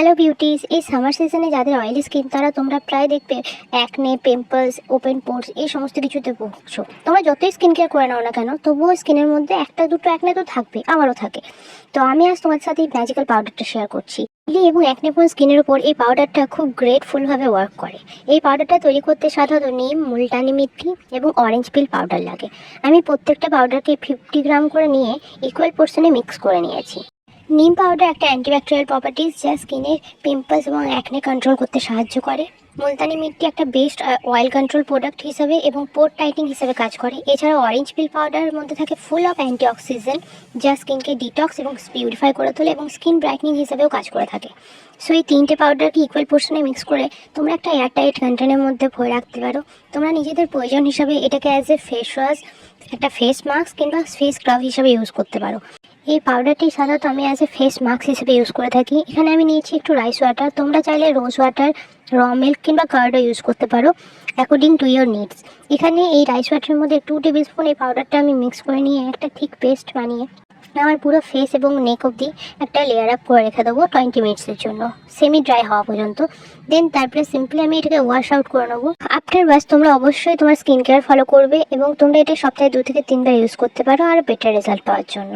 Hello beauties, এই summer সিজনে যাদের অয়েলি স্কিন তারা তোমরা প্রায় দেখবে অ্যাকনে, পিম্পলস, ওপেন পোর্স এই সমস্ত কিছুতে ভুগছো। তোমরা যতই স্কিন কেয়ার করে নাও না কেন, তবুও স্কিনের মধ্যে একটা দুটো অ্যাকনে তো থাকবে, আমারও থাকে। তো আমি আজ তোমার সাথে এই ম্যাজিক্যাল পাউডারটা শেয়ার করছি। অয়েলি এবং অ্যাকনে প্রোন স্কিনের উপর এই পাউডারটা খুব গ্রেটফুলভাবে ওয়ার্ক করে। এই পাউডারটা তৈরি করতে সাধারণত নিম, মুলতানি মিট্টি এবং অরেঞ্জ পিল পাউডার লাগে। আমি প্রত্যেকটা পাউডারকে 50 গ্রাম করে নিয়ে ইকুয়াল পোর্শনে মিক্স করে নিয়েছি। নিম পাউডার একটা অ্যান্টিব্যাকটেরিয়াল প্রপার্টিস যা স্কিনের পিম্পলস এবং অ্যাকনে কন্ট্রোল করতে সাহায্য করে। মুলতানি মিট্টি একটা বেস্ট অয়েল কন্ট্রোল প্রোডাক্ট হিসাবে এবং পোর টাইটিং হিসেবে কাজ করে। এছাড়া অরেঞ্জ পিল পাউডারের মধ্যে থাকে ফুল অফ অ্যান্টিঅক্সিডেন্ট যা স্কিনকে ডিটক্স এবং পিউরিফাই করে তোলে এবং স্কিন ব্রাইটনিং হিসেবেও কাজ করে থাকে। সো এই তিনটে পাউডারকে ইকুয়াল পোর্শনে মিক্স করে তোমরা একটা এয়ারটাইট কন্টেনারের মধ্যে ভরে রাখতে পারো। তোমরা নিজেদের প্রয়োজন হিসাবে এটাকে অ্যাজ এ ফেস ওয়াশ, একটা ফেস মাস্ক কিংবা ফেস স্ক্রাব হিসাবে ইউজ করতে পারো। এই পাউডারটি সাধারণত আমি অ্যাজ এ ফেস মাস্ক হিসেবে ইউজ করে থাকি। এখানে আমি নিয়েছি একটু রাইস ওয়াটার, তোমরা চাইলে রোজ ওয়াটার, র মিল্ক কিংবা কার্ডও ইউজ করতে পারো অ্যাকর্ডিং টু ইয়োর নিডস। এখানে এই রাইস ওয়াটারের মধ্যে 2 টেবিল স্পুন এই পাউডারটা আমি মিক্স করে নিয়ে একটা থিক পেস্ট বানিয়ে আমার পুরো ফেস এবং নেক অবধি একটা লেয়ার আপ করে রেখে দেবো 20 মিনিটসের জন্য, সেমি ড্রাই হওয়া পর্যন্ত। দেন তারপরে সিম্পলি আমি এটাকে ওয়াশ আউট করে নেবো। আফটার ওয়াশ তোমরা অবশ্যই তোমার স্কিন কেয়ার ফলো করবে এবং তোমরা এটা সপ্তাহে 2 থেকে 3 বার ইউজ করতে পারো আর বেটার রেজাল্ট পাওয়ার জন্য।